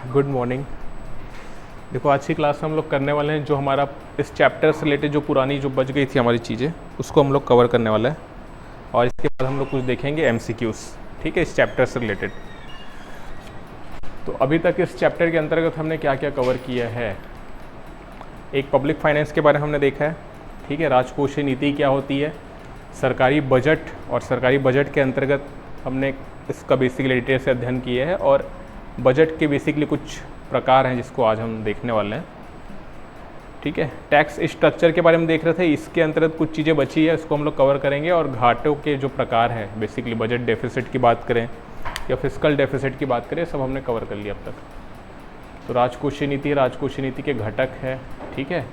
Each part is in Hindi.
Good morning. देखो आज की क्लास में हम लोग करने वाले हैं जो हमारा इस चैप्टर से रिलेटेड जो पुरानी जो बच गई थी हमारी चीज़ें उसको हम लोग कवर करने वाला है और इसके बाद हम लोग कुछ देखेंगे एमसीक्यूज़, ठीक है, इस चैप्टर से रिलेटेड। तो अभी तक इस चैप्टर के अंतर्गत हमने क्या क्या कवर किया है। एक पब्लिक फाइनेंस के बारे में हमने देखा है, ठीक है, राजकोषीय नीति क्या होती है, सरकारी बजट और सरकारी बजट के अंतर्गत हमने इसका बेसिकली डिटेल से अध्ययन किया है और बजट के बेसिकली कुछ प्रकार हैं जिसको आज हम देखने वाले हैं, ठीक है। टैक्स स्ट्रक्चर के बारे में देख रहे थे, इसके अंतर्गत कुछ चीज़ें बची है इसको हम लोग कवर करेंगे और घाटों के जो प्रकार है बेसिकली बजट डेफिसिट की बात करें या फिस्कल डेफिसिट की बात करें, सब हमने कवर कर लिया अब तक। तो राजकोषीय नीति के घटक है, ठीक है।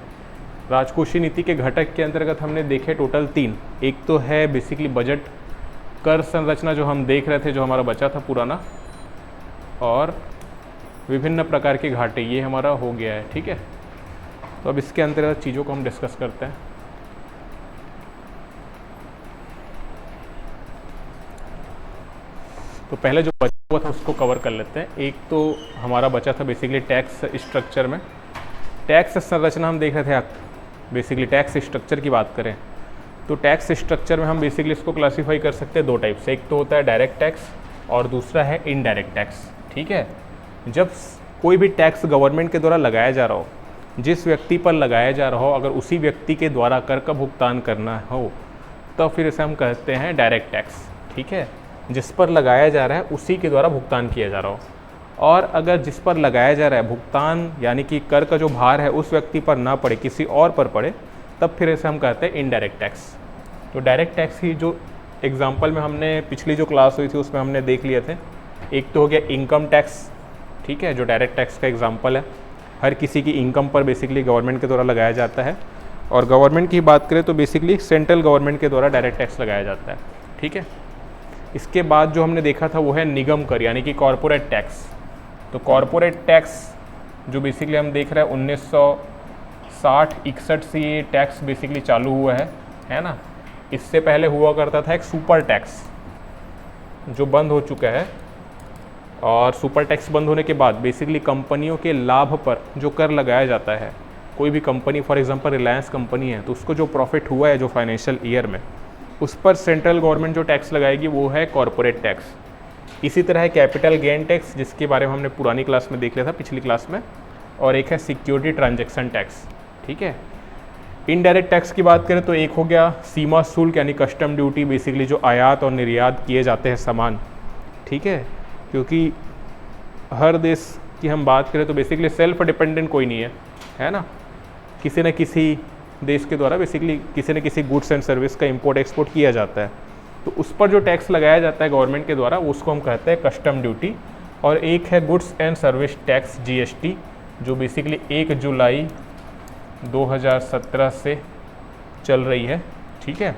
राजकोषीय नीति के घटक के अंतर्गत हमने देखे टोटल 3। एक तो है बेसिकली बजट कर संरचना जो हम देख रहे थे, जो हमारा बचा था पुराना, और विभिन्न प्रकार के घाटे, ये हमारा हो गया है, ठीक है। तो अब इसके अंतर्गत चीज़ों को हम डिस्कस करते हैं। तो पहले जो बचा हुआ था उसको कवर कर लेते हैं। एक तो हमारा बचा था बेसिकली टैक्स स्ट्रक्चर में। टैक्स संरचना हम देख रहे थे, बेसिकली टैक्स स्ट्रक्चर की बात करें तो टैक्स स्ट्रक्चर में हम बेसिकली इसको क्लासीफाई कर सकते हैं 2 टाइप से। एक तो होता है डायरेक्ट टैक्स और दूसरा है इनडायरेक्ट टैक्स, ठीक है। जब कोई भी टैक्स गवर्नमेंट के द्वारा लगाया जा रहा हो, जिस व्यक्ति पर लगाया जा रहा हो, अगर उसी व्यक्ति के द्वारा कर का भुगतान करना हो तो फिर इसे हम कहते हैं डायरेक्ट टैक्स, ठीक है। जिस पर लगाया जा रहा है उसी के द्वारा भुगतान किया जा रहा हो, और अगर जिस पर लगाया जा रहा है भुगतान यानी कि कर का जो भार है उस व्यक्ति पर ना पड़े, किसी और पर पड़े, तब फिर इसे हम कहते हैं इनडायरेक्ट टैक्स। तो डायरेक्ट टैक्स की जो एग्जाम्पल में हमने पिछली जो क्लास हुई थी उसमें हमने देख लिए थे, एक तो हो गया इनकम टैक्स, ठीक है, जो डायरेक्ट टैक्स का एग्जांपल है। हर किसी की इनकम पर बेसिकली गवर्नमेंट के द्वारा लगाया जाता है, और गवर्नमेंट की बात करें तो बेसिकली सेंट्रल गवर्नमेंट के द्वारा डायरेक्ट टैक्स लगाया जाता है, ठीक है। इसके बाद जो हमने देखा था वो है निगम कर यानी कि कॉरपोरेट टैक्स। तो कॉरपोरेट टैक्स जो बेसिकली हम देख रहे हैं 1960-61 से ये टैक्स बेसिकली चालू हुआ है ना। इससे पहले हुआ करता था एक सुपर टैक्स जो बंद हो चुका है, और सुपर टैक्स बंद होने के बाद बेसिकली कंपनियों के लाभ पर जो कर लगाया जाता है, कोई भी company for example Reliance company है तो उसको जो प्रॉफिट हुआ है जो फाइनेंशियल ईयर में, उस पर सेंट्रल गवर्नमेंट जो टैक्स लगाएगी वो है कॉरपोरेट टैक्स। इसी तरह है कैपिटल गेन टैक्स जिसके बारे में हमने पुरानी क्लास में देख लिया था, पिछली क्लास में, और एक है सिक्योरिटी ट्रांजैक्शन टैक्स, ठीक है। इनडायरेक्ट टैक्स की बात करें तो एक हो गया सीमा शुल्क यानी कस्टम ड्यूटी, बेसिकली जो आयात और निर्यात किए जाते हैं सामान, ठीक है। क्योंकि हर देश की हम बात करें तो बेसिकली सेल्फ डिपेंडेंट कोई नहीं है ना। किसी न किसी देश के द्वारा बेसिकली किसी न किसी गुड्स एंड सर्विस का इंपोर्ट एक्सपोर्ट किया जाता है, तो उस पर जो टैक्स लगाया जाता है गवर्नमेंट के द्वारा उसको हम कहते हैं कस्टम ड्यूटी। और एक है goods and service tax GST, जो बेसिकली 1 जुलाई 2017 से चल रही है, ठीक है।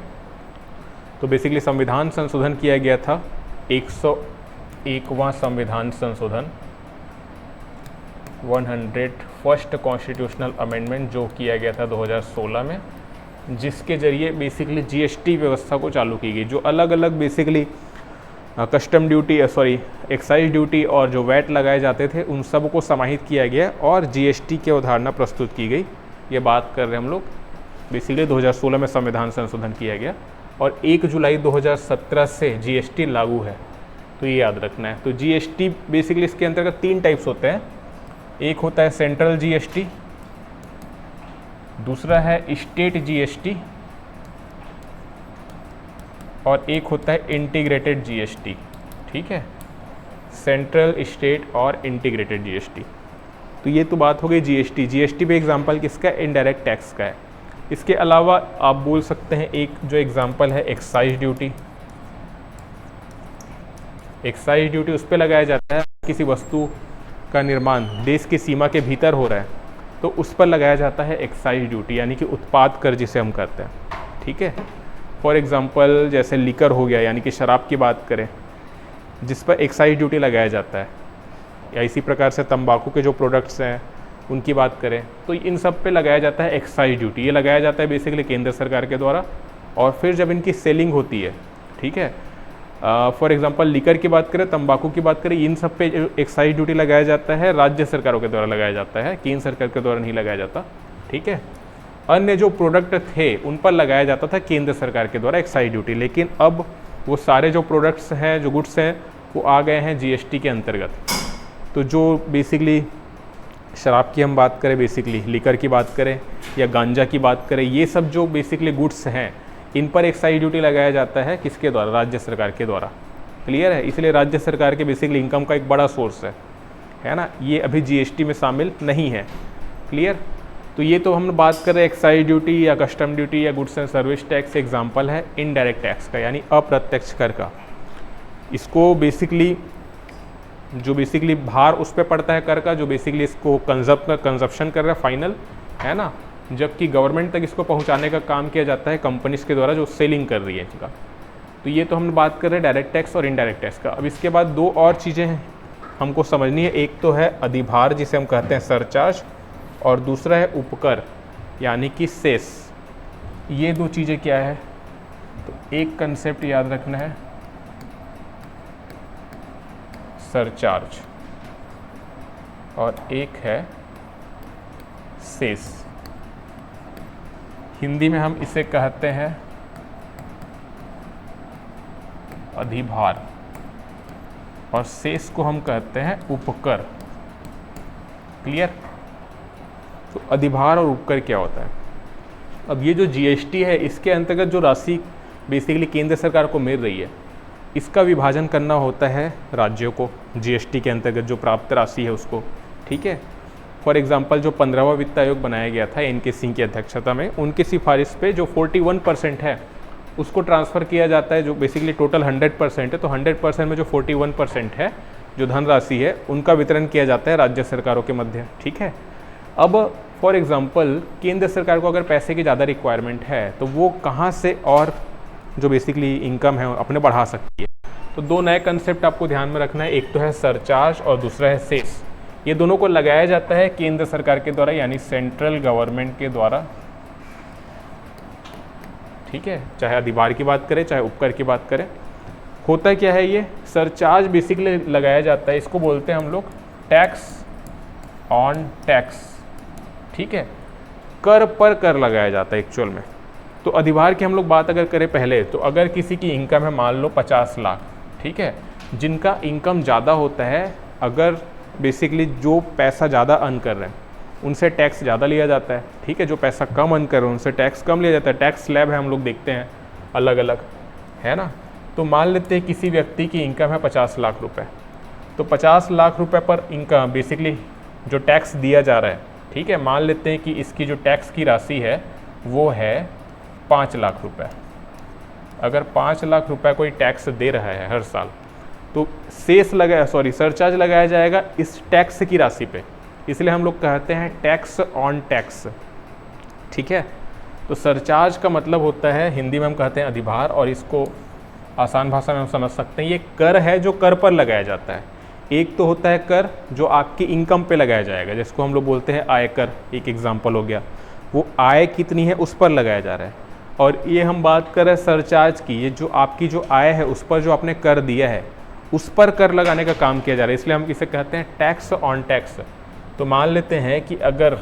तो बेसिकली संविधान संशोधन किया गया था, 101वां संविधान संशोधन, 101st कॉन्स्टिट्यूशनल अमेंडमेंट जो किया गया था 2016 में, जिसके जरिए बेसिकली जीएसटी व्यवस्था को चालू की गई। जो अलग अलग basically custom duty excise duty और जो वैट लगाए जाते थे उन सब को समाहित किया गया और जीएसटी की अवधारणा प्रस्तुत की गई। ये बात कर रहे हैं हम लोग बेसिकली 2016 में संविधान संशोधन किया गया और 1 जुलाई 2017 से जीएसटी लागू है, तो ये याद रखना है। तो जीएसटी बेसिकली इसके अंतर्गत 3 टाइप्स होते हैं। एक होता है सेंट्रल जीएसटी, दूसरा है स्टेट जीएसटी, और एक होता है इंटीग्रेटेड जीएसटी, ठीक है। सेंट्रल, स्टेट और इंटीग्रेटेड जीएसटी। तो ये तो बात हो गई जीएसटी। जीएसटी पे एग्जांपल किसका है? इनडायरेक्ट टैक्स का है। इसके अलावा आप बोल सकते हैं एक जो एग्जांपल है एक्साइज ड्यूटी। एक्साइज ड्यूटी उस पर लगाया जाता है किसी वस्तु का निर्माण देश की सीमा के भीतर हो रहा है तो उस पर लगाया जाता है एक्साइज ड्यूटी यानी कि उत्पाद कर जिसे हम कहते हैं, ठीक है। फॉर एग्जांपल जैसे लीकर हो गया यानी कि शराब की बात करें जिस पर एक्साइज ड्यूटी लगाया जाता है, या इसी प्रकार से तंबाकू के जो प्रोडक्ट्स हैं उनकी बात करें तो इन सब पे लगाया जाता है एक्साइज ड्यूटी। ये लगाया जाता है बेसिकली केंद्र सरकार के द्वारा, और फिर जब इनकी सेलिंग होती है, ठीक है, फॉर एग्जांपल लिकर की बात करें, तंबाकू की बात करें, इन सब पे एक्साइज ड्यूटी लगाया जाता है, राज्य सरकारों के द्वारा लगाया जाता है, केंद्र सरकार के द्वारा नहीं लगाया जाता। ठीक है, अन्य जो प्रोडक्ट थे उन पर लगाया जाता था केंद्र सरकार के द्वारा एक्साइज ड्यूटी, लेकिन अब वो सारे जो प्रोडक्ट्स हैं, जो गुड्स हैं, वो आ गए हैं जीएसटी के अंतर्गत। तो जो बेसिकली शराब की हम बात करें, बेसिकली लिकर की बात करें या गांजा की बात करें, ये सब जो बेसिकली गुड्स हैं इन पर एक्साइज ड्यूटी लगाया जाता है किसके द्वारा? राज्य सरकार के द्वारा। क्लियर है? इसलिए राज्य सरकार के बेसिकली इनकम का एक बड़ा सोर्स है ना, ये अभी जीएसटी में शामिल नहीं है। क्लियर? तो ये तो हम बात कर रहे हैं एक्साइज ड्यूटी या कस्टम ड्यूटी या goods and service tax. Example है इनडायरेक्ट टैक्स का, यानी अप्रत्यक्ष कर का। इसको बेसिकली जो बेसिकली भार उस पर पड़ता है कर का जो बेसिकली इसको कंजप्शन कर रहा है फाइनल, है ना, जबकि गवर्नमेंट तक इसको पहुंचाने का काम किया जाता है कंपनीज के द्वारा जो सेलिंग कर रही है इसका। तो ये तो हम बात कर रहे हैं डायरेक्ट टैक्स और इनडायरेक्ट टैक्स का। अब इसके बाद दो और चीज़ें हैं हमको समझनी है, एक तो है अधिभार जिसे हम कहते हैं सरचार्ज, और दूसरा है उपकर यानी कि सेस। ये दो चीज़ें क्या है? तो एक कंसेप्ट याद रखना है सरचार्ज और एक है सेस। हिंदी में हम इसे कहते हैं अधिभार और सेस को हम कहते हैं उपकर। क्लियर? तो अधिभार और उपकर क्या होता है? अब ये जो जीएसटी है इसके अंतर्गत जो राशि बेसिकली केंद्र सरकार को मिल रही है इसका विभाजन करना होता है राज्यों को, जीएसटी के अंतर्गत जो प्राप्त राशि है उसको। ठीक है, फॉर एग्जांपल जो 15वां वित्त आयोग बनाया गया था एनके सिंह की अध्यक्षता में, उनकी सिफारिश पे जो 41% है उसको ट्रांसफ़र किया जाता है, जो बेसिकली टोटल 100% है। तो 100% में जो 41% है जो धनराशि है उनका वितरण किया जाता है राज्य सरकारों के मध्य। ठीक है, अब फॉर एग्जांपल केंद्र सरकार को अगर पैसे की ज़्यादा रिक्वायरमेंट है तो वो कहाँ से और जो बेसिकली इनकम है अपने बढ़ा सकती है। तो दो नए कंसेप्ट आपको ध्यान में रखना है, एक तो है सरचार्ज और दूसरा है सेस। ये दोनों को लगाया जाता है केंद्र सरकार के द्वारा यानी सेंट्रल गवर्नमेंट के द्वारा। ठीक है, चाहे अधिभार की बात करें चाहे उपकर की बात करें। होता क्या है, ये सरचार्ज बेसिकली लगाया जाता है, इसको बोलते हैं हम लोग टैक्स ऑन टैक्स। ठीक है, कर पर कर लगाया जाता है एक्चुअल में। तो अधिभार की हम लोग बात अगर करें पहले, तो अगर किसी की इनकम है मान लो 50 लाख, ठीक है, जिनका इनकम ज़्यादा होता है, अगर बेसिकली जो पैसा ज़्यादा अर्न कर रहे हैं उनसे टैक्स ज़्यादा लिया जाता है। ठीक है, जो पैसा कम अर्न कर रहे हैं उनसे टैक्स कम लिया जाता है। टैक्स स्लैब है, हम लोग देखते हैं अलग अलग, है ना। तो मान लेते हैं किसी व्यक्ति की इनकम है 50 लाख रुपए, तो 50 लाख रुपए पर इनकम बेसिकली जो टैक्स दिया जा रहा है, ठीक है, मान लेते हैं कि इसकी जो टैक्स की राशि है वो है 5 लाख रुपए। अगर 5 लाख रुपए कोई टैक्स दे रहा है हर साल, तो सरचार्ज लगाया जाएगा इस टैक्स की राशि पे, इसलिए हम लोग कहते हैं टैक्स ऑन टैक्स। ठीक है, तो सरचार्ज का मतलब होता है, हिंदी में हम कहते हैं अधिभार, और इसको आसान भाषा में हम समझ सकते हैं ये कर है जो कर पर लगाया जाता है। एक तो होता है कर जो आपकी इनकम पे लगाया जाएगा, जिसको हम लोग बोलते हैं आयकर, एक एग्जाम्पल हो गया, वो आय कितनी है उस पर लगाया जा रहा है। और ये हम बात कर रहे हैं सरचार्ज की, ये जो आपकी जो आय है उस पर जो आपने कर दिया है उस पर कर लगाने का काम किया जा रहा है, इसलिए हम इसे कहते हैं टैक्स ऑन टैक्स। तो मान लेते हैं कि अगर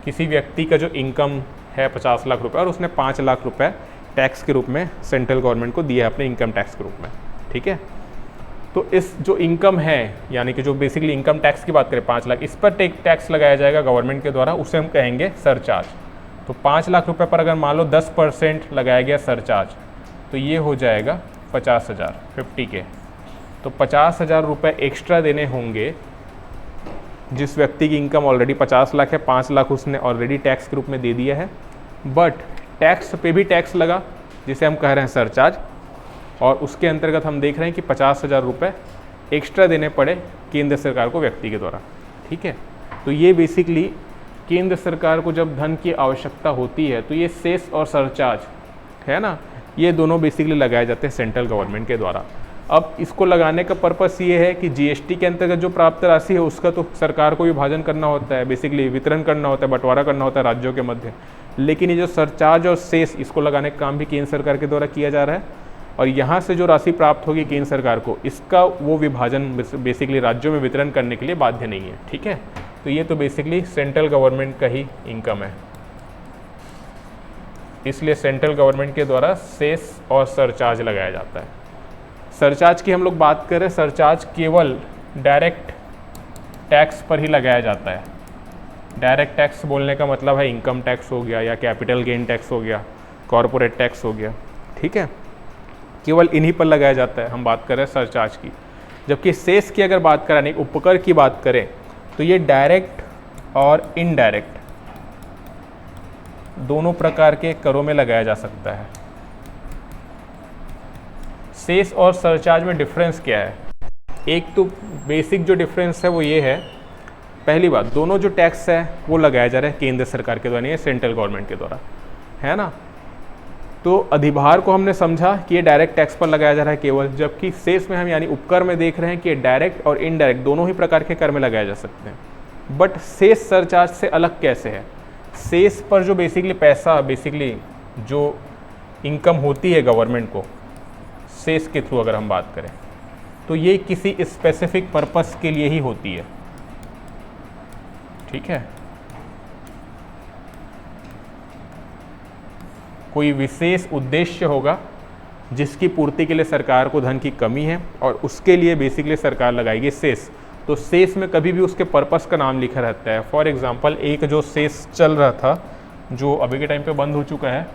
किसी व्यक्ति का जो इनकम है 50 लाख रुपए और उसने 5 लाख रुपए टैक्स के रूप में सेंट्रल गवर्नमेंट को दिया है अपने इनकम टैक्स के रूप में। ठीक है, तो इस जो इनकम है यानी कि जो बेसिकली इनकम टैक्स की बात करें 5 लाख, इस पर टैक्स लगाया जाएगा गवर्नमेंट के द्वारा, उसे हम कहेंगे सरचार्ज। तो 5 लाख रुपए पर अगर मान लो 10% लगाया गया सरचार्ज, तो ये हो जाएगा 50,000, 50K। तो 50,000 रुपये एक्स्ट्रा देने होंगे जिस व्यक्ति की इनकम ऑलरेडी 50 लाख है, 5 लाख उसने ऑलरेडी टैक्स के रूप में दे दिया है, बट टैक्स पे भी टैक्स लगा जिसे हम कह रहे हैं सरचार्ज, और उसके अंतर्गत हम देख रहे हैं कि 50,000 रुपये एक्स्ट्रा देने पड़े केंद्र सरकार को व्यक्ति के द्वारा। ठीक है, तो ये बेसिकली केंद्र सरकार को जब धन की आवश्यकता होती है तो ये सेस और सरचार्ज है ना, ये दोनों बेसिकली लगाए जाते हैं सेंट्रल गवर्नमेंट के द्वारा। अब इसको लगाने का पर्पस ये है कि जीएसटी के अंतर्गत जो प्राप्त राशि है उसका तो सरकार को विभाजन करना होता है, बेसिकली वितरण करना होता है, बंटवारा करना होता है राज्यों के मध्य। लेकिन ये जो सरचार्ज और सेस इसको लगाने का काम भी केंद्र सरकार के द्वारा किया जा रहा है, और यहाँ से जो राशि प्राप्त होगी केंद्र सरकार को, इसका वो विभाजन बेसिकली राज्यों में वितरण करने के लिए बाध्य नहीं है। ठीक है, तो ये तो बेसिकली सेंट्रल गवर्नमेंट का ही इनकम है, इसलिए सेंट्रल गवर्नमेंट के द्वारा सेस और सरचार्ज लगाया जाता है। सरचार्ज की हम लोग बात करें, सरचार्ज केवल डायरेक्ट टैक्स पर ही लगाया जाता है। डायरेक्ट टैक्स बोलने का मतलब है इनकम टैक्स हो गया या कैपिटल गेन टैक्स हो गया, कॉरपोरेट टैक्स हो गया। ठीक है, केवल इन्हीं पर लगाया जाता है, हम बात कर रहे हैं सरचार्ज की। जबकि सेस की अगर बात करें, यानी उपकर की बात करें, तो ये डायरेक्ट और इनडायरेक्ट दोनों प्रकार के करों में लगाया जा सकता है। सेस और सरचार्ज में डिफरेंस क्या है? एक तो बेसिक जो डिफरेंस है वो ये है, पहली बात, दोनों जो टैक्स है वो लगाया जा रहा है केंद्र सरकार के द्वारा, नहीं है सेंट्रल गवर्नमेंट के द्वारा, है ना। तो अधिभार को हमने समझा कि ये डायरेक्ट टैक्स पर लगाया जा रहा है केवल, जबकि सेस में हम यानी उपकर में देख रहे हैं कि डायरेक्ट और इनडायरेक्ट दोनों ही प्रकार के कर में लगाए जा सकते हैं। बट सेस सरचार्ज से अलग कैसे है? सेस पर जो बेसिकली पैसा, बेसिकली जो इनकम होती है गवर्नमेंट को सेस के थ्रू अगर हम बात करें, तो ये किसी स्पेसिफिक पर्पस के लिए ही होती है। ठीक है, कोई विशेष उद्देश्य होगा जिसकी पूर्ति के लिए सरकार को धन की कमी है और उसके लिए बेसिकली सरकार लगाएगी सेस। तो सेस में कभी भी उसके पर्पस का नाम लिखा रहता है। फॉर एग्जांपल, एक जो सेस चल रहा था जो अभी के टाइम पे बंद हो चुका है,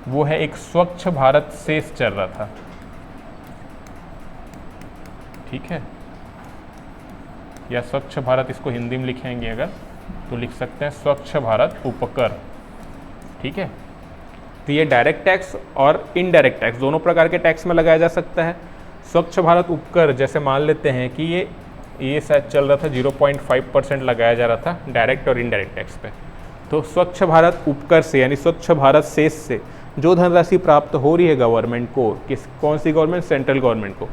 वो है एक स्वच्छ भारत सेस चल रहा था। ठीक है, या स्वच्छ भारत, इसको हिंदी में लिखेंगे अगर तो लिख सकते हैं स्वच्छ भारत उपकर। ठीक है, तो ये डायरेक्ट टैक्स और इनडायरेक्ट टैक्स दोनों प्रकार के टैक्स में लगाया जा सकता है। स्वच्छ भारत उपकर जैसे मान लेते हैं कि ये शायद चल रहा था 0.5% लगाया जा रहा था डायरेक्ट और इनडायरेक्ट टैक्स पे। तो स्वच्छ भारत उपकर से यानी स्वच्छ भारत सेस से जो धनराशि प्राप्त हो रही है गवर्नमेंट को, कौन सी गवर्नमेंट? सेंट्रल गवर्नमेंट को,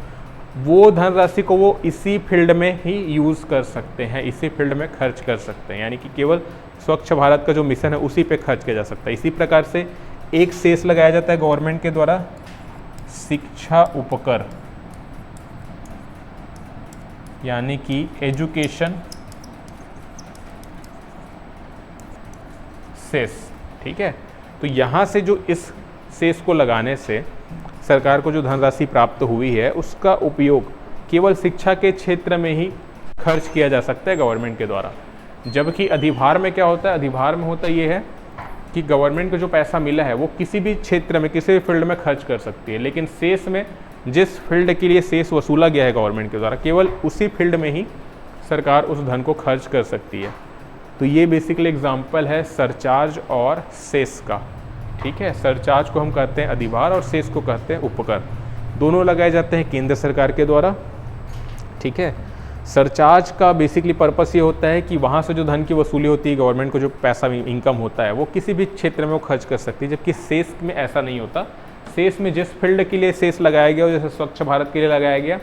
वो धनराशि को वो इसी फील्ड में ही यूज़ कर सकते हैं, इसी फील्ड में खर्च कर सकते हैं, यानी कि केवल स्वच्छ भारत का जो मिशन है उसी पे खर्च किया जा सकता है। इसी प्रकार से एक सेस लगाया जाता है गवर्नमेंट के द्वारा शिक्षा उपकर, यानी कि एजुकेशन सेस। ठीक है, तो यहाँ से जो इस सेस को लगाने से सरकार को जो धनराशि प्राप्त हुई है उसका उपयोग केवल शिक्षा के क्षेत्र में ही खर्च किया जा सकता है गवर्नमेंट के द्वारा। जबकि अधिभार में क्या होता है? अधिभार में होता ये है कि गवर्नमेंट को जो पैसा मिला है वो किसी भी क्षेत्र में, किसी भी फील्ड में खर्च कर सकती है, लेकिन सेस में जिस फील्ड के लिए सेस वसूला गया है गवर्नमेंट के द्वारा, केवल उसी फील्ड में ही सरकार उस धन को खर्च कर सकती है। तो ये बेसिकली एग्जाम्पल है सरचार्ज और सेस का। ठीक है, सरचार्ज को हम कहते हैं अधिभार और सेस को कहते हैं उपकर। दोनों लगाए जाते हैं केंद्र सरकार के द्वारा। ठीक है, सरचार्ज का बेसिकली पर्पस ये होता है कि वहाँ से जो धन की वसूली होती है, गवर्नमेंट को जो पैसा इनकम होता है वो किसी भी क्षेत्र में वो खर्च कर सकती है, जबकि सेस में ऐसा नहीं होता। सेस में जिस फील्ड के लिए सेस लगाया गया, जैसे स्वच्छ भारत के लिए लगाया गया,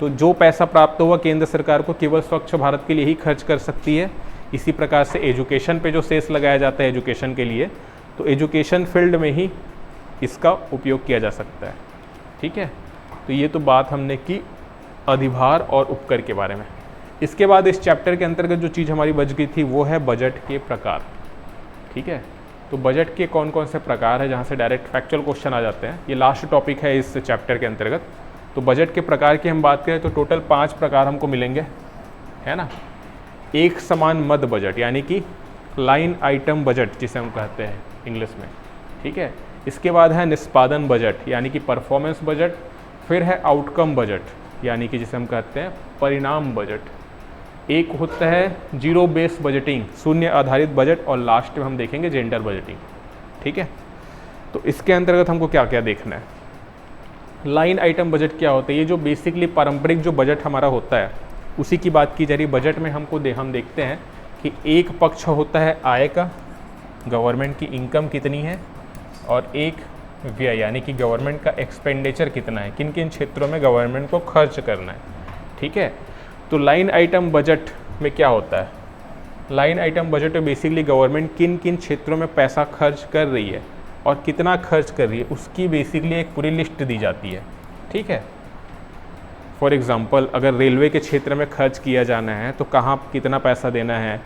तो जो पैसा प्राप्त हुआ केंद्र सरकार को केवल स्वच्छ भारत के लिए ही खर्च कर सकती है। इसी प्रकार से एजुकेशन पे जो सेस लगाया जाता है एजुकेशन के लिए, तो एजुकेशन फील्ड में ही इसका उपयोग किया जा सकता है। ठीक है, तो ये तो बात हमने की अधिभार और उपकर के बारे में। इसके बाद इस चैप्टर के अंतर्गत जो चीज़ हमारी बच गई थी वो है बजट के प्रकार। ठीक है, तो बजट के कौन कौन से प्रकार है, जहाँ से डायरेक्ट फैक्चुअल क्वेश्चन आ जाते हैं। ये लास्ट टॉपिक है इस चैप्टर के अंतर्गत। तो बजट के प्रकार की हम बात करें तो टोटल 5 प्रकार हमको मिलेंगे, है ना। एक समान मद बजट, यानी कि लाइन आइटम बजट जिसे हम कहते हैं इंग्लिश में। ठीक है, इसके बाद है निष्पादन बजट, यानी कि परफॉर्मेंस बजट। फिर है आउटकम बजट, यानी कि जिसे हम कहते हैं परिणाम बजट। एक होता है जीरो बेस बजटिंग, शून्य आधारित बजट, और लास्ट में हम देखेंगे जेंडर बजटिंग। ठीक है, तो इसके अंतर्गत हमको क्या क्या देखना है। लाइन आइटम बजट क्या होता है? ये जो बेसिकली पारंपरिक जो बजट हमारा होता है उसी की बात की जा रही है। बजट में हम देखते हैं कि एक पक्ष होता है आय का, गवर्नमेंट की इनकम कितनी है, और एक व्यय यानी कि गवर्नमेंट का एक्सपेंडिचर कितना है, किन किन क्षेत्रों में गवर्नमेंट को खर्च करना है। ठीक है, तो लाइन आइटम बजट में क्या होता है? लाइन आइटम बजट में बेसिकली गवर्नमेंट किन किन क्षेत्रों में पैसा खर्च कर रही है और कितना खर्च कर रही है उसकी बेसिकली एक पूरी लिस्ट दी जाती है। ठीक है, फॉर एग्ज़ाम्पल अगर रेलवे के क्षेत्र में खर्च किया जाना है तो कहाँ कितना पैसा देना है,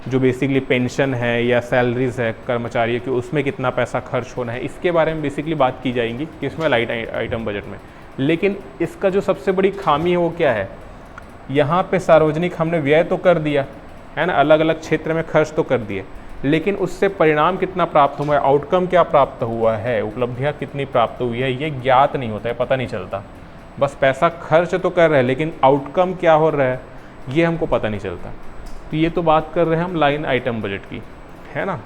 जो बेसिकली पेंशन है या सैलरीज है कर्मचारियों की उसमें कितना पैसा खर्च होना है, इसके बारे में बेसिकली बात की जाएगी किसमें, लाइन आइटम बजट में। लेकिन इसका जो सबसे बड़ी खामी है वो क्या है, यहाँ पे सार्वजनिक हमने व्यय तो कर दिया है ना, अलग अलग क्षेत्र में खर्च तो कर दिए, लेकिन उससे परिणाम कितना प्राप्त हुआ है, आउटकम क्या प्राप्त हुआ है, उपलब्धियाँ कितनी प्राप्त हुई है, ये ज्ञात नहीं होता है, पता नहीं चलता। बस पैसा खर्च तो कर रहे हैं लेकिन आउटकम क्या हो रहा है ये हमको पता नहीं चलता। तो ये तो बात कर रहे हैं हम लाइन आइटम बजट की, है ना,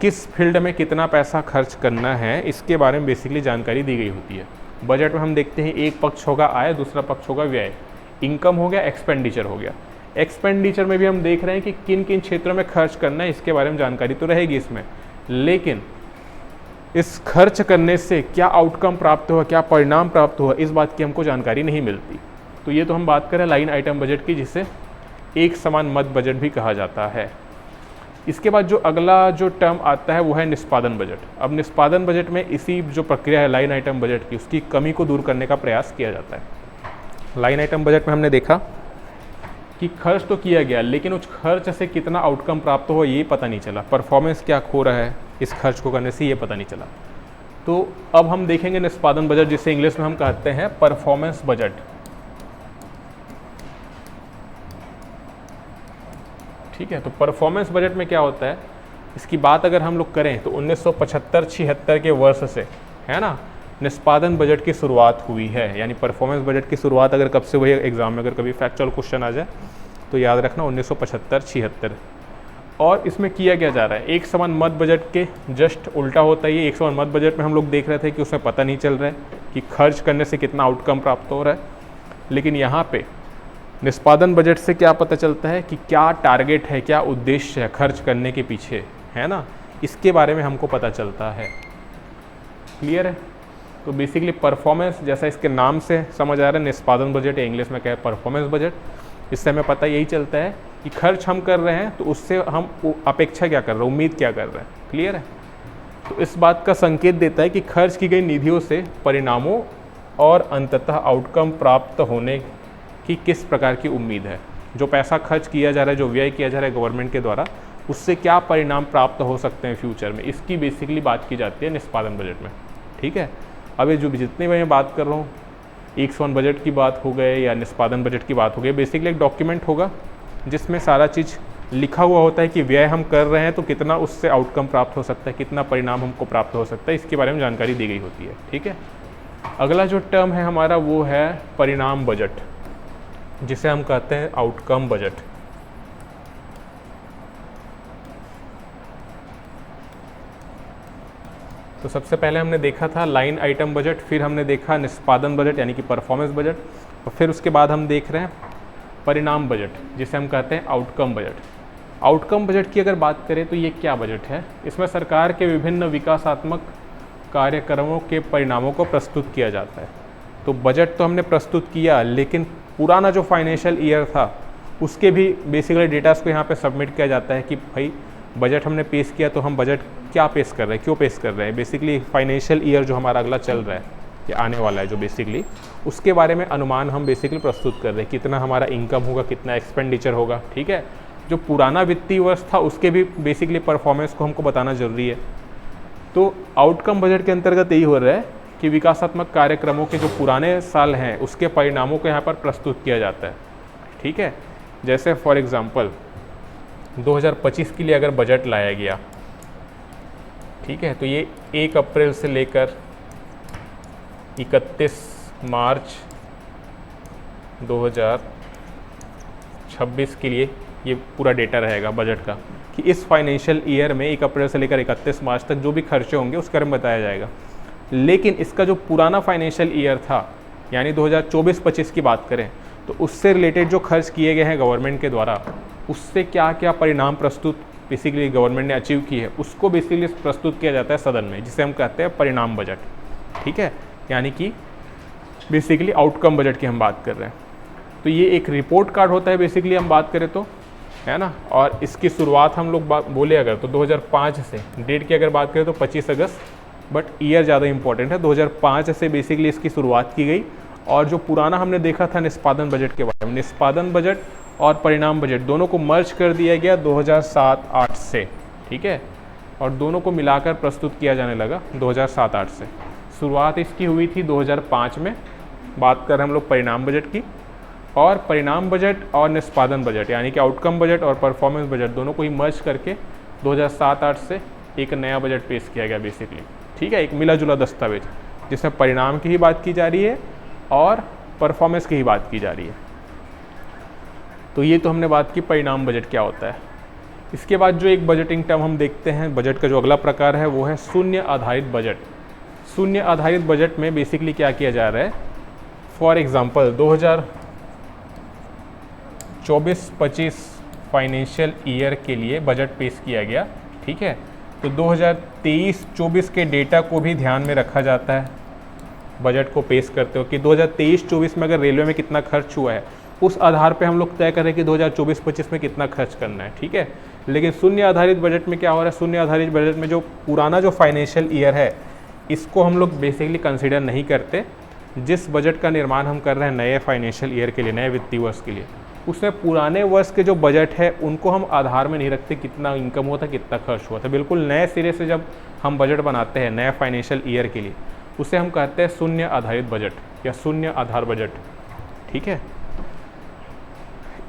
किस फील्ड में कितना पैसा खर्च करना है इसके बारे में बेसिकली जानकारी दी गई होती है। बजट में हम देखते हैं एक पक्ष होगा आय, दूसरा पक्ष होगा व्यय, इनकम हो गया, एक्सपेंडिचर हो गया। एक्सपेंडिचर में भी हम देख रहे हैं कि किन किन क्षेत्रों में खर्च करना है इसके बारे में जानकारी तो रहेगी इसमें, लेकिन इस खर्च करने से क्या आउटकम प्राप्त हुआ, क्या परिणाम प्राप्त हुआ, इस बात की हमको जानकारी नहीं मिलती। तो ये तो हम बात करें लाइन आइटम बजट की, जिसे एक समान मद बजट भी कहा जाता है। इसके बाद जो अगला जो टर्म आता है वो है निष्पादन बजट। अब निष्पादन बजट में इसी जो प्रक्रिया है लाइन आइटम बजट की, उसकी कमी को दूर करने का प्रयास किया जाता है। लाइन आइटम बजट में हमने देखा कि खर्च तो किया गया लेकिन उस खर्च से कितना आउटकम प्राप्त हो ये पता नहीं चला, परफॉर्मेंस क्या खो रहा है इस खर्च को करने से ये पता नहीं चला। तो अब हम देखेंगे निष्पादन बजट, जिसे इंग्लिश में हम कहते हैं परफॉर्मेंस बजट। ठीक है, तो परफॉर्मेंस बजट में क्या होता है, इसकी बात अगर हम लोग करें तो 1975-76 के वर्ष से, है ना, निष्पादन बजट की शुरुआत हुई है। यानी परफॉर्मेंस बजट की शुरुआत अगर कब से हुई, एग्जाम में अगर कभी फैक्चुअल क्वेश्चन आ जाए तो याद रखना 1975-76। और इसमें किया क्या जा रहा है, एक समान मद बजट के जस्ट उल्टा होता है। ये एक समान मद बजट में हम लोग देख रहे थे कि उसमें पता नहीं चल रहा है कि खर्च करने से कितना आउटकम प्राप्त हो रहा है, लेकिन यहाँ पे निष्पादन बजट से क्या पता चलता है कि क्या टारगेट है, क्या उद्देश्य है खर्च करने के पीछे, है ना, इसके बारे में हमको पता चलता है। क्लियर है। तो बेसिकली परफॉर्मेंस, जैसा इसके नाम से समझ आ रहा है, निष्पादन बजट या इंग्लिश में क्या है परफॉर्मेंस बजट, इससे हमें पता यही चलता है कि खर्च हम कर रहे हैं तो उससे हम अपेक्षा क्या कर रहे हैं, उम्मीद क्या कर रहे हैं। क्लियर है। तो इस बात का संकेत देता है कि खर्च की गई निधियों से परिणामों और अंततः आउटकम प्राप्त होने की किस प्रकार की उम्मीद है। जो पैसा खर्च किया जा रहा है, जो व्यय किया जा रहा है गवर्नमेंट के द्वारा, उससे क्या परिणाम प्राप्त हो सकते हैं फ्यूचर में, इसकी बेसिकली बात की जाती है निष्पादन बजट में। ठीक है। अब ये जो जितनी मैं बात कर रहा हूँ, एक समान बजट की बात हो गए या निष्पादन बजट की बात हो गई, बेसिकली एक डॉक्यूमेंट होगा जिसमें सारा चीज़ लिखा हुआ होता है कि व्यय हम कर रहे हैं तो कितना उससे आउटकम प्राप्त हो सकता है, कितना परिणाम हमको प्राप्त हो सकता है, इसके बारे में जानकारी दी गई होती है। ठीक है। अगला जो टर्म है हमारा वो है परिणाम बजट, जिसे हम कहते हैं आउटकम बजट। तो सबसे पहले हमने देखा था लाइन आइटम बजट, फिर हमने देखा निष्पादन बजट यानी कि परफॉर्मेंस बजट, और फिर उसके बाद हम देख रहे हैं परिणाम बजट, जिसे हम कहते हैं आउटकम बजट। आउटकम बजट की अगर बात करें तो ये क्या बजट है, इसमें सरकार के विभिन्न विकासात्मक कार्यक्रमों के परिणामों को प्रस्तुत किया जाता है। तो बजट तो हमने प्रस्तुत किया, लेकिन पुराना जो फाइनेंशियल ईयर था उसके भी बेसिकली डेटास को यहाँ पे सबमिट किया जाता है कि भाई बजट हमने पेश किया तो हम बजट क्या पेश कर रहे हैं, क्यों पेश कर रहे हैं। बेसिकली फाइनेंशियल ईयर जो हमारा अगला चल रहा है या आने वाला है, जो बेसिकली उसके बारे में अनुमान हम बेसिकली प्रस्तुत कर रहे हैं, कितना हमारा इनकम होगा, कितना एक्सपेंडिचर होगा। ठीक है। जो पुराना वित्तीय वर्ष था उसके भी बेसिकली परफॉर्मेंस को हमको बताना जरूरी है। तो आउटकम बजट के अंतर्गत यही हो रहा है कि विकासात्मक कार्यक्रमों के जो पुराने साल हैं उसके परिणामों को यहाँ पर प्रस्तुत किया जाता है। ठीक है। जैसे फॉर एग्जांपल 2025 के लिए अगर बजट लाया गया, ठीक है, तो ये 1 अप्रैल से लेकर 31 मार्च 2026 के लिए ये पूरा डेटा रहेगा बजट का, कि इस फाइनेंशियल ईयर में 1 अप्रैल से लेकर 31 मार्च तक जो भी खर्चे होंगे उसके बारे में बताया जाएगा। लेकिन इसका जो पुराना फाइनेंशियल ईयर था, यानी 2024-25 की बात करें, तो उससे रिलेटेड जो खर्च किए गए हैं गवर्नमेंट के द्वारा, उससे क्या क्या परिणाम प्रस्तुत बेसिकली गवर्नमेंट ने अचीव की है, उसको बेसिकली प्रस्तुत किया जाता है सदन में, जिसे हम कहते हैं परिणाम बजट। ठीक है। यानी कि बेसिकली आउटकम बजट की हम बात कर रहे हैं। तो ये एक रिपोर्ट कार्ड होता है बेसिकली हम बात करें तो, है ना। और इसकी शुरुआत हम लोग बोले अगर तो 2005 से, डेट की अगर बात करें तो 25 अगस्त बट ईयर ज़्यादा इंपॉर्टेंट है। 2005 से बेसिकली इसकी शुरुआत की गई, और जो पुराना हमने देखा था निष्पादन बजट के बारे में, निष्पादन बजट और परिणाम बजट दोनों को मर्ज कर दिया गया 2007-08 से, ठीक है, और दोनों को मिलाकर प्रस्तुत किया जाने लगा 2007-08 से। शुरुआत इसकी हुई थी 2005 में, बात कर रहे हैं हम लोग परिणाम बजट की, और परिणाम बजट और निष्पादन बजट यानी कि आउटकम बजट और परफॉर्मेंस बजट दोनों को ही मर्ज करके 2007-08 से एक नया बजट पेश किया गया बेसिकली, ठीक है, एक मिला जुला दस्तावेज जिसमें परिणाम की ही बात की जा रही है और परफॉर्मेंस की ही बात की जा रही है। तो ये तो हमने बात की परिणाम बजट क्या होता है। इसके बाद जो एक बजटिंग टर्म हम देखते हैं, बजट का जो अगला प्रकार है वो है शून्य आधारित बजट। शून्य आधारित बजट में बेसिकली क्या किया जा रहा है, फॉर एग्जांपल 2024-25 फाइनेंशियल ईयर के लिए बजट पेश किया गया, ठीक है, तो 2023-24 के डेटा को भी ध्यान में रखा जाता है बजट को पेश करते हो कि 2023-24 में अगर रेलवे में कितना खर्च हुआ है उस आधार पे हम लोग तय करें कि 2024-25 में कितना खर्च करना है, ठीक है। लेकिन शून्य आधारित बजट में क्या हो रहा है, शून्य आधारित बजट में जो पुराना जो फाइनेंशियल ईयर है इसको हम लोग बेसिकली कंसिडर नहीं करते। जिस बजट का निर्माण हम कर रहे हैं नए फाइनेंशियल ईयर के लिए, नए वित्तीय वर्ष के लिए, उसमें पुराने वर्ष के जो बजट है उनको हम आधार में नहीं रखते, कितना इनकम हुआ था, कितना खर्च हुआ था। बिल्कुल नए सिरे से जब हम बजट बनाते हैं नए फाइनेंशियल ईयर के लिए, उसे हम कहते हैं शून्य आधारित बजट या शून्य आधार बजट, ठीक है।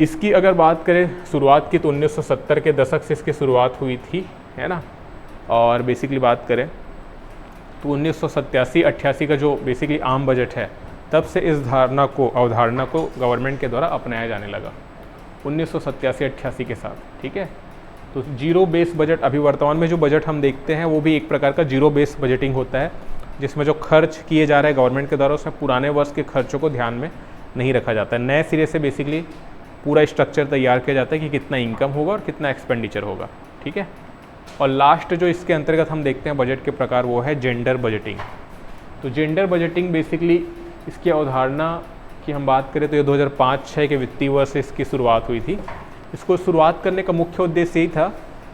इसकी अगर बात करें शुरुआत की तो 1970 के दशक से इसकी शुरुआत हुई थी, है ना, और बेसिकली बात करें तो 1987-88 का जो बेसिकली आम बजट है तब से इस अवधारणा को गवर्नमेंट के द्वारा अपनाया जाने लगा 1987-88 के साथ, ठीक है। तो जीरो बेस बजट, अभी वर्तमान में जो बजट हम देखते हैं वो भी एक प्रकार का जीरो बेस बजटिंग होता है, जिसमें जो खर्च किए जा रहे हैं गवर्नमेंट के द्वारा उसमें पुराने वर्ष के खर्चों को ध्यान में नहीं रखा जाता है। नए सिरे से बेसिकली पूरा स्ट्रक्चर तैयार किया जाता है कि कितना इनकम होगा और कितना एक्सपेंडिचर होगा, ठीक है। और लास्ट जो इसके अंतर्गत हम देखते हैं बजट के प्रकार वो है जेंडर बजटिंग। तो जेंडर बजटिंग बेसिकली इसकी अवधारणा की हम बात करें तो ये 2005-06 के वित्तीय वर्ष से इसकी शुरुआत हुई थी। इसको शुरुआत करने का मुख्य उद्देश्य यही था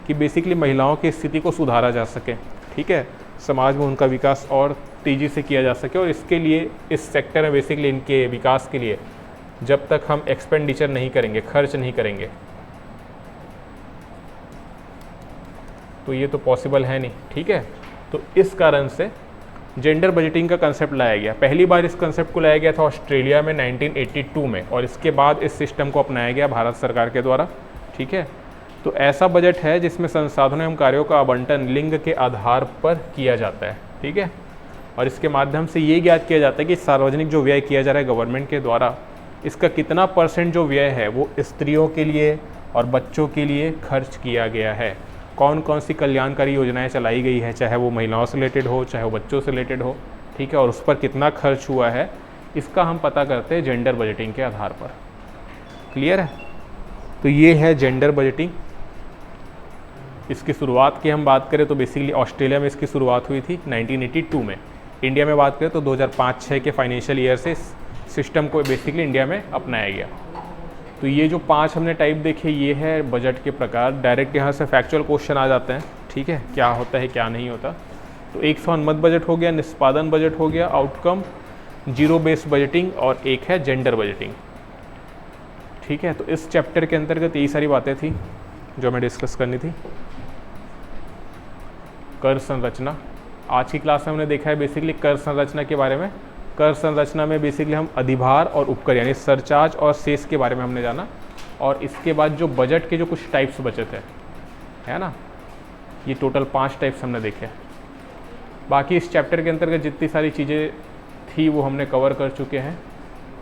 कि बेसिकली महिलाओं की स्थिति को सुधारा जा सके, ठीक है, समाज में उनका विकास और तेज़ी से किया जा सके, और इसके लिए इस सेक्टर में बेसिकली इनके विकास के लिए जब तक हम एक्सपेंडिचर नहीं करेंगे, खर्च नहीं करेंगे, तो ये तो पॉसिबल है नहीं, ठीक है। तो इस कारण से जेंडर बजटिंग का कंसेप्ट लाया गया। पहली बार इस कंसेप्ट को लाया गया था ऑस्ट्रेलिया में 1982 में, और इसके बाद इस सिस्टम को अपनाया गया भारत सरकार के द्वारा, ठीक है। तो ऐसा बजट है जिसमें संसाधनों एवं कार्यों का आवंटन लिंग के आधार पर किया जाता है, ठीक है, और इसके माध्यम से ये ज्ञात किया जाता है कि सार्वजनिक जो व्यय किया जा रहा है गवर्नमेंट के द्वारा, इसका कितना % जो व्यय है वो स्त्रियों के लिए और बच्चों के लिए खर्च किया गया है। कौन कौन सी कल्याणकारी योजनाएं चलाई गई है, चाहे वो महिलाओं से रिलेटेड हो, चाहे वो बच्चों से रिलेटेड हो, ठीक है, और उस पर कितना खर्च हुआ है, इसका हम पता करते हैं जेंडर बजटिंग के आधार पर। क्लियर है? तो ये है जेंडर बजटिंग। इसकी शुरुआत की हम बात करें तो बेसिकली ऑस्ट्रेलिया में इसकी शुरुआत हुई थी 1982 में। इंडिया में बात करें तो 2005-06 के फाइनेंशियल ईयर से सिस्टम को बेसिकली इंडिया में अपनाया गया। तो ये जो 5 हमने टाइप देखे ये है बजट के प्रकार। डायरेक्ट यहाँ से फैक्चुअल क्वेश्चन आ जाते हैं, ठीक है, क्या होता है क्या नहीं होता। तो एक अनुमत बजट हो गया, निष्पादन बजट हो गया, आउटकम, जीरो बेस बजटिंग, और एक है जेंडर बजटिंग, ठीक है। तो इस चैप्टर के अंतर्गत यही सारी बातें थी जो हमें डिस्कस करनी थी। कर संरचना, आज की क्लास में हमने देखा है बेसिकली कर संरचना के बारे में। कर संरचना में बेसिकली हम अधिभार और उपकर यानी सरचार्ज और शेष के बारे में हमने जाना, और इसके बाद जो बजट के जो कुछ टाइप्स बचे थे, है ना, ये टोटल 5 टाइप्स हमने देखे। बाकी इस चैप्टर के अंतर्गत जितनी सारी चीज़ें थी वो हमने कवर कर चुके हैं।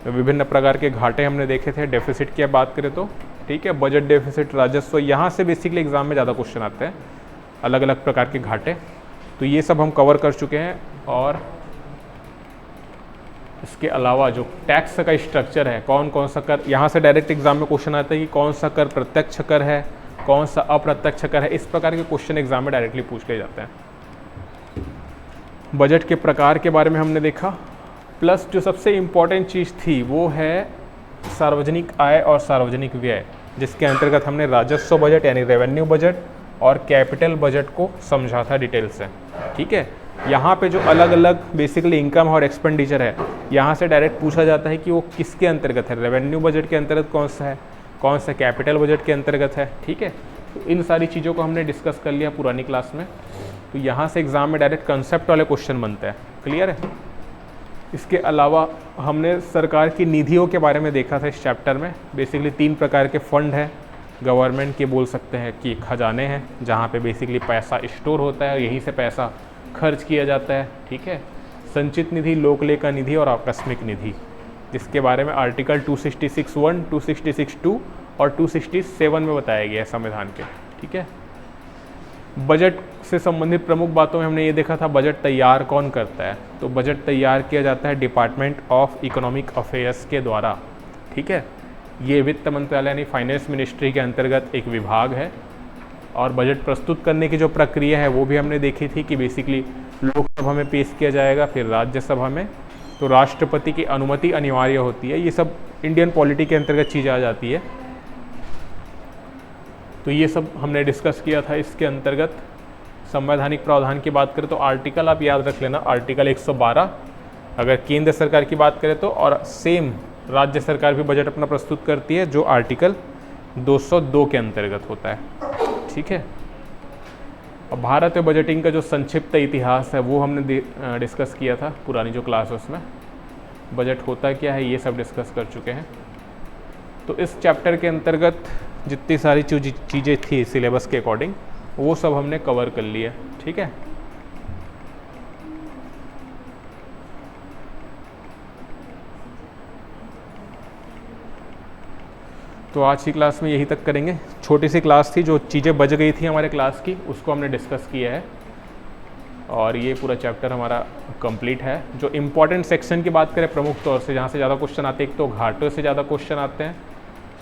तो विभिन्न प्रकार के घाटे हमने देखे थे। डेफिसिट की बात करें तो, ठीक है, बजट डेफिसिट, राजस्व, यहाँ से बेसिकली एग्जाम में ज़्यादा क्वेश्चन आते हैं, अलग अलग प्रकार के घाटे। तो ये सब हम कवर कर चुके हैं। और इसके अलावा जो टैक्स का स्ट्रक्चर है, कौन कौन सा कर, यहाँ से डायरेक्ट एग्जाम में क्वेश्चन आता है कि कौन सा कर प्रत्यक्ष कर है, कौन सा अप्रत्यक्ष कर है, इस प्रकार के क्वेश्चन एग्जाम में डायरेक्टली पूछ लिए जाते हैं। बजट के प्रकार के बारे में हमने देखा, प्लस जो सबसे इम्पॉर्टेंट चीज़ थी वो है सार्वजनिक आय और सार्वजनिक व्यय, जिसके अंतर्गत हमने राजस्व बजट यानी रेवेन्यू बजट और कैपिटल बजट को समझा था डिटेल से, ठीक है। यहाँ पे जो अलग अलग बेसिकली इनकम और एक्सपेंडिचर है, यहाँ से डायरेक्ट पूछा जाता है कि वो किसके अंतर्गत है, रेवेन्यू बजट के अंतर्गत कौन सा है, कौन सा कैपिटल बजट के अंतर्गत है। ठीक है, तो इन सारी चीज़ों को हमने डिस्कस कर लिया पुरानी क्लास में। तो यहाँ से एग्ज़ाम में डायरेक्ट कंसेप्ट वाले क्वेश्चन बनते हैं। क्लियर है। इसके अलावा हमने सरकार की निधियों के बारे में देखा था इस चैप्टर में। बेसिकली 3 प्रकार के फंड हैं, गवर्नमेंट के बोल सकते हैं कि खजाने हैं, जहाँ पे बेसिकली पैसा स्टोर होता है, यहीं से पैसा खर्च किया जाता है। ठीक है, संचित निधि, लोकलेखा निधि और आकस्मिक निधि, जिसके बारे में आर्टिकल 266(1), 266(2) और 267 में बताया गया है संविधान के। ठीक है, बजट से संबंधित प्रमुख बातों में हमने ये देखा था बजट तैयार कौन करता है। तो बजट तैयार किया जाता है डिपार्टमेंट ऑफ इकोनॉमिक अफेयर्स के द्वारा। ठीक है, ये वित्त मंत्रालय यानी फाइनेंस मिनिस्ट्री के अंतर्गत एक विभाग है। और बजट प्रस्तुत करने की जो प्रक्रिया है वो भी हमने देखी थी कि बेसिकली लोकसभा में पेश किया जाएगा, फिर राज्यसभा में, तो राष्ट्रपति की अनुमति अनिवार्य होती है। ये सब इंडियन पॉलिटी के अंतर्गत चीज़ आ जाती है। तो ये सब हमने डिस्कस किया था। इसके अंतर्गत संवैधानिक प्रावधान की बात करें तो आर्टिकल आप याद रख लेना, आर्टिकल 112 अगर केंद्र सरकार की बात करें तो, और सेम राज्य सरकार भी बजट अपना प्रस्तुत करती है जो आर्टिकल 202 के अंतर्गत होता है। ठीक है, और भारत में बजटिंग का जो संक्षिप्त इतिहास है वो हमने डिस्कस किया था पुरानी जो क्लास है उसमें। बजट होता क्या है ये सब डिस्कस कर चुके हैं। तो इस चैप्टर के अंतर्गत जितनी सारी चीज़ें थी सिलेबस के अकॉर्डिंग वो सब हमने कवर कर लिया। ठीक है, तो आज की क्लास में यही तक करेंगे। छोटी सी क्लास थी, जो चीज़ें बच गई थी हमारे क्लास की उसको हमने डिस्कस किया है, और ये पूरा चैप्टर हमारा कंप्लीट है। जो इम्पोर्टेंट सेक्शन की बात करें प्रमुख तौर से, जहाँ से ज़्यादा क्वेश्चन आते हैं, एक तो घाटों से ज़्यादा क्वेश्चन आते हैं,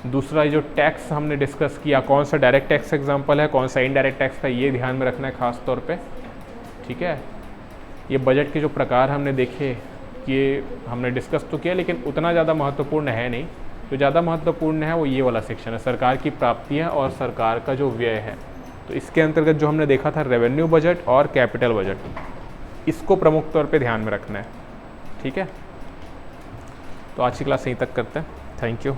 दूसरा जो टैक्स हमने डिस्कस किया, कौन सा डायरेक्ट टैक्स एग्जाम्पल है, कौन सा इनडायरेक्ट टैक्स का, ये ध्यान में रखना है खास तौर पे। ठीक है, ये बजट के जो प्रकार हमने देखे ये हमने डिस्कस तो किया, लेकिन उतना ज़्यादा महत्वपूर्ण है नहीं। जो ज़्यादा महत्वपूर्ण है वो ये वाला सेक्शन है, सरकार की प्राप्तियाँ और सरकार का जो व्यय है। तो इसके अंतर्गत जो हमने देखा था रेवेन्यू बजट और कैपिटल बजट, इसको प्रमुख तौर पे ध्यान में रखना है। ठीक है, तो आज की क्लास यहीं तक करते हैं। Thank you.